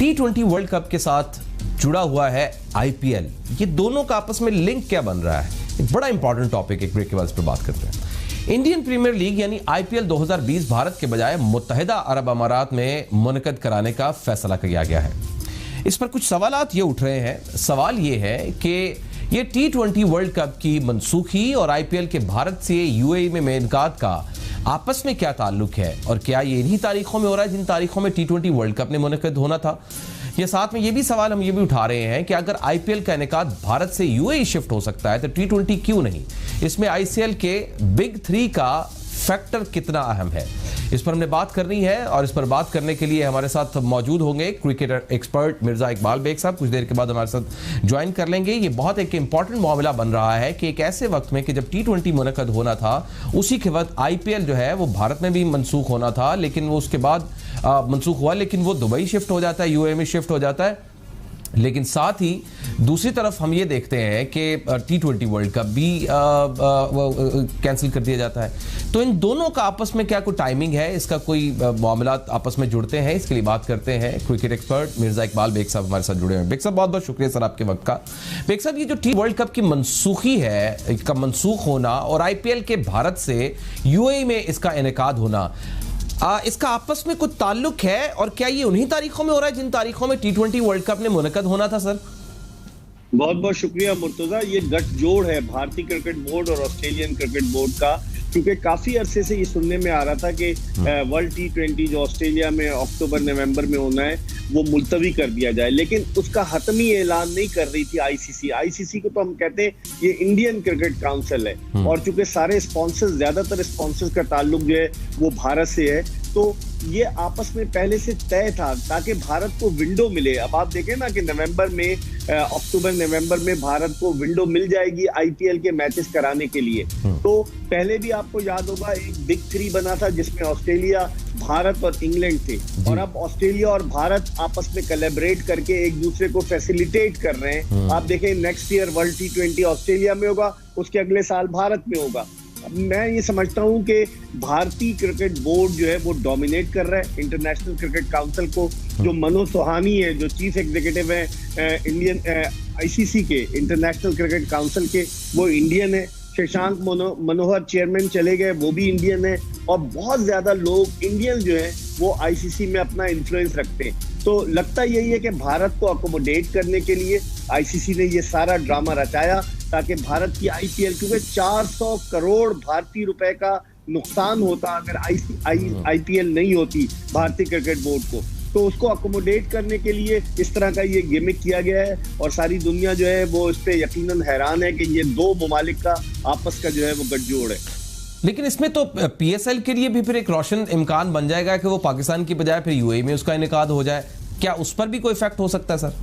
T20 world cup के साथ जुड़ा हुआ है आईपीएल। ये दोनों का आपस में लिंक क्या बन रहा है? एक बड़ा इंपॉर्टेंट टॉपिक, एक ब्रेक के बाद इस पर बात करते हैं। इंडियन प्रीमियर लीग यानी आईपीएल 2020 भारत के बजाय मुत्तहिदा अरब अमारात में मुनक़द कराने का फैसला किया गया है। इस पर कुछ सवालात ये उठ रहे हैं। सवाल ये है कि ये T20 वर्ल्ड कप की मनसूखी और आईपीएल के भारत से यूएई में मेनकात का आपस में क्या ताल्लुक है, और क्या ये इन्हीं तारीखों में हो रहा है जिन तारीखों में T20 वर्ल्ड कप ने मुनक़द होना था? ये साथ में ये भी सवाल हम ये भी उठा रहे हैं कि अगर आईपीएल का इनेकाद भारत से यूएई शिफ्ट हो सकता है तो T20 क्यों नहीं? इसमें आईसीएल के बिग 3 का फैक्टर कितना अहम है? इस पर हमने बात करनी है, और इस पर बात करने के लिए हमारे साथ मौजूद होंगे क्रिकेटर एक्सपर्ट मिर्जा इकबाल बेग साहब। कुछ देर के बाद हमारे साथ ज्वाइन कर लेंगे। ये बहुत एक इंपॉर्टेंट मामला बन रहा है कि एक ऐसे वक्त में कि जब T20 मुनक़द होना था, उसी के वक्त आईपीएल जो है वो भारत में भी मनसूख होना था, लेकिन वो उसके बाद मनसूख हुआ, लेकिन वो दुबई शिफ्ट हो जाता है, यूएई में शिफ्ट हो जाता है। लेकिन साथ ही दूसरी तरफ हम ये देखते हैं कि T20 वर्ल्ड कप भी कैंसिल कर दिया जाता है। तो इन दोनों का आपस में क्या कोई टाइमिंग है? इसका कोई मामला आपस में जुड़ते हैं? इसके लिए बात करते हैं क्रिकेट एक्सपर्ट मिर्जा इकबाल बेग साहब हमारे साथ जुड़े हैं। बेग साहब बहुत बहुत शुक्रिया सर आपके वक्त का। बेग साहब, ये जो T वर्ल्ड कप की मनसूखी है, इसका मनसूख होना और आईपीएल के भारत से यूएई में इसका इनेकाद होना, इसका आपस में कुछ ताल्लुक है, और क्या ये उन्हीं तारीखों में हो रहा है जिन तारीखों में T20 वर्ल्ड कप ने मुनक़द होना था? सर बहुत बहुत शुक्रिया मुर्तजा। ये गठजोड़ है भारतीय क्रिकेट बोर्ड और ऑस्ट्रेलियन क्रिकेट बोर्ड का, क्योंकि काफी अरसे से ये सुनने में आ रहा था कि वर्ल्ड T20 जो ऑस्ट्रेलिया में अक्टूबर नवंबर में होना है वो मुलतवी कर दिया जाए, लेकिन उसका हतमी ऐलान नहीं कर रही थी आईसीसी को। तो हम कहते हैं ये इंडियन क्रिकेट काउंसिल है, और चूंकि सारे स्पॉन्सर्स, ज्यादातर स्पॉन्सर्स का ताल्लुक जो है वो भारत से है, तो ये आपस में पहले से तय था ताकि भारत को विंडो मिले। अब आप देखें ना कि नवंबर में, अक्टूबर नवंबर में भारत को विंडो मिल जाएगी आईपीएल के मैचेस कराने के लिए। तो पहले भी आपको याद होगा एक बिग 3 बना था जिसमें ऑस्ट्रेलिया, भारत और इंग्लैंड थे, और अब ऑस्ट्रेलिया और भारत आपस में कोलैबोरेट करके एक दूसरे को फैसिलिटेट कर रहे हैं। आप देखें next year world T20 Australia में होगा, उसके अगले साल भारत में होगा। मैं ये समझता हूं कि भारतीय क्रिकेट बोर्ड जो है वो डोमिनेट कर रहा है इंटरनेशनल क्रिकेट काउंसिल को। जो मनोज सोहानी है, जो चीफ एग्जीक्यूटिव है इंडियन आईसीसी के, इंटरनेशनल क्रिकेट काउंसिल के, वो इंडियन है। शशांक मनोहर चेयरमैन चले गए, वो भी इंडियन है, और बहुत ज्यादा लोग इंडियन जो है वो आईसीसी में अपना इन्फ्लुएंस रखते हैं। तो लगता यही है कि भारत को अकोमोडेट करने के लिए आईसीसी ने ये सारा ड्रामा रचाया ताकि भारत की आईपीएल, क्योंकि 400 करोड़ भारतीय रुपए का नुकसान होता अगर आईपीएल नहीं होती भारतीय क्रिकेट बोर्ड को, तो उसको अकोमोडेट करने के लिए इस तरह का ये गिमिक किया गया है। और सारी दुनिया जो है वो इस पे यकीनन हैरान है कि ये दो ममालिक का आपस का जो है वो गठजोड़ है। लेकिन इसमें तो पीएसएल के लिए भी फिर एक रोशन इम्कान बन जाएगा कि वो पाकिस्तान की बजाय फिर यूएई में उसका इनेकाद हो जाए। क्या उस पर भी कोई इफेक्ट हो सकता है सर?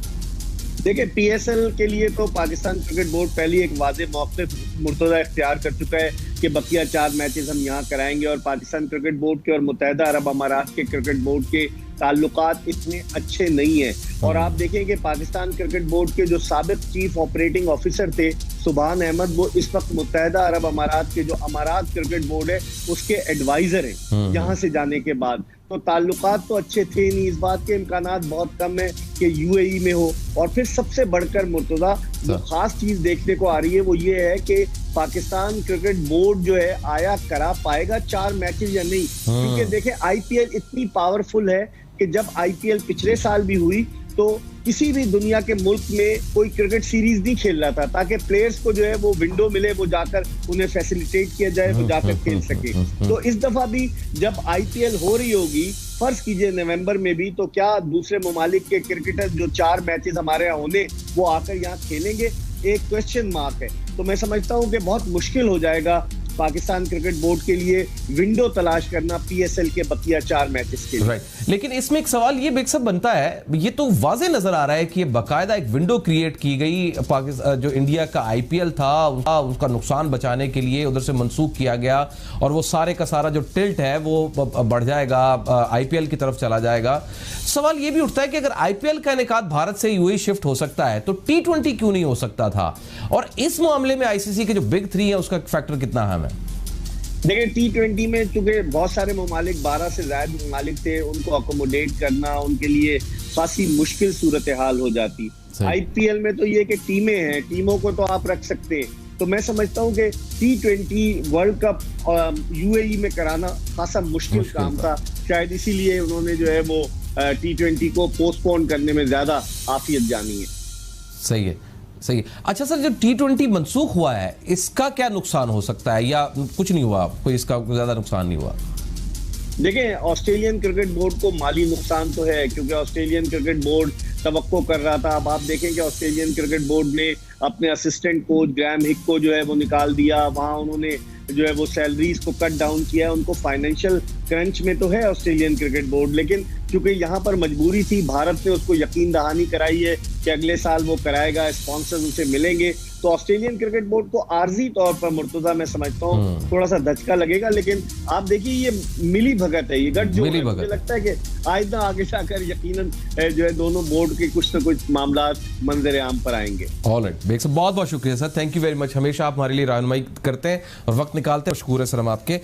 देखिए, पीएसएल के लिए तो पाकिस्तान क्रिकेट बोर्ड पहले एक वाज़ेह मौक़िफ़ मुर्तज़ा इख्तियार कर चुका है कि बकिया 4 मैचेस हम यहाँ कराएंगे, और पाकिस्तान क्रिकेट बोर्ड के और मुत्तहिदा अरब अमारात के क्रिकेट बोर्ड के ताल्लुकात इतने अच्छे नहीं हैं। और आप देखें कि पाकिस्तान क्रिकेट बोर्ड के जो साबिक चीफ ऑपरेटिंग ऑफिसर थे सुभान अहमद, वो इस वक्त मुत्तहिदा अरब अमारात के जो अमारात क्रिकेट बोर्ड है उसके एडवाइजर हैं यहाँ से जाने के बाद। तो ताल्लुकात तो अच्छे थे नहीं, इस बात के इम्कानात बहुत कम है कि यूएई में हो। और फिर सबसे बढ़कर मुर्तज़ा जो खास चीज देखने को आ रही है वो ये है कि पाकिस्तान क्रिकेट बोर्ड जो है आया करा पाएगा 4 मैचेस या नहीं, क्योंकि देखें आईपीएल इतनी पावरफुल है कि जब आईपीएल पिछले साल भी हुई तो किसी भी दुनिया के मुल्क में कोई क्रिकेट सीरीज नहीं खेल रहा था ताकि प्लेयर्स को जो है वो विंडो मिले, वो जाकर उन्हें फैसिलिटेट किया जाए, वो जाकर खेल सके। तो इस दफा भी जब आईपीएल हो रही होगी, फर्ज कीजिए नवंबर में भी, तो क्या दूसरे ममालिक के क्रिकेटर जो 4 मैचेस हमारे यहाँ होने वो आकर यहाँ खेलेंगे? एक क्वेश्चन मार्क है। तो मैं समझता हूँ कि बहुत मुश्किल हो जाएगा पाकिस्तान क्रिकेट बोर्ड के लिए विंडो तलाश करना पीएसएल के बकिया 4 मैचेस के लिए। लेकिन इसमें एक सवाल ये बेग साहब बनता है, ये तो वाज़े नजर आ रहा है कि ये बाकायदा एक विंडो क्रिएट की गई, पाकिस्तान जो इंडिया का आईपीएल था उसका नुकसान बचाने के लिए उधर से मनसूख किया गया, और वो सारे का सारा जो टिल्ट है वो बढ़ जाएगा, आईपीएल की तरफ चला जाएगा। सवाल ये भी उठता है कि अगर आईपीएल का इनेकाद भारत से यूएई शिफ्ट हो सकता है तो T20 क्यों नहीं हो सकता था? और इस मामले में आईसीसी के जो बिग 3 है उसका फैक्टर कितना अहम है? देखिए T20 में चूंकि बहुत सारे ममालिक, 12 से ज्यादा ममालिक थे, उनको अकोमोडेट करना उनके लिए खासी मुश्किल सूरत हाल हो जाती। IPL में तो ये कि टीमें हैं, टीमों को तो आप रख सकते हैं। तो मैं समझता हूँ कि T20 वर्ल्ड कप UAE में कराना खासा मुश्किल काम था, शायद इसीलिए उन्होंने जो है वो T20 को पोस्टपोन करने में ज्यादा आफियत जानी है। सही है, सही है। अच्छा सर, जो T20 मनसूख हुआ है, इसका क्या नुकसान हो सकता है या कुछ नहीं हुआ, कोई इसका ज्यादा नुकसान नहीं हुआ? देखिए, ऑस्ट्रेलियन क्रिकेट बोर्ड को माली नुकसान तो है, क्योंकि ऑस्ट्रेलियन क्रिकेट बोर्ड तवक्को कर रहा था। अब आप देखें कि ऑस्ट्रेलियन क्रिकेट बोर्ड ने अपने असिस्टेंट कोच ग्राहम हिक को जो है वो निकाल दिया, वहां उन्होंने जो है वो सैलरीज को कट डाउन किया है। उनको फाइनेंशियल क्रंच में तो है ऑस्ट्रेलियन क्रिकेट बोर्ड, लेकिन क्योंकि यहाँ पर मजबूरी थी, भारत ने उसको यकीन दहानी कराई है कि अगले साल वो कराएगा, स्पॉन्सर्स उसे मिलेंगे। तो ऑस्ट्रेलियन क्रिकेट बोर्ड को आर्जी तौर पर मुर्तजा मैं समझता हूँ थोड़ा सा धचका लगेगा, लेकिन आप देखिए ये मिली भगत है, ये गठजोड़ है। मुझे लगता है कि आज ना आगे जाकर यकीनन जो है दोनों बोर्ड के कुछ न कुछ मामला मंजर आम पर आएंगे। ऑलराइट बेग साहब, बहुत बहुत शुक्रिया sir, thank you very much. हमेशा आप हमारे लिए रहनुमाई करते हैं और वक्त निकालते हैं। शुक्र है सर हम आपके।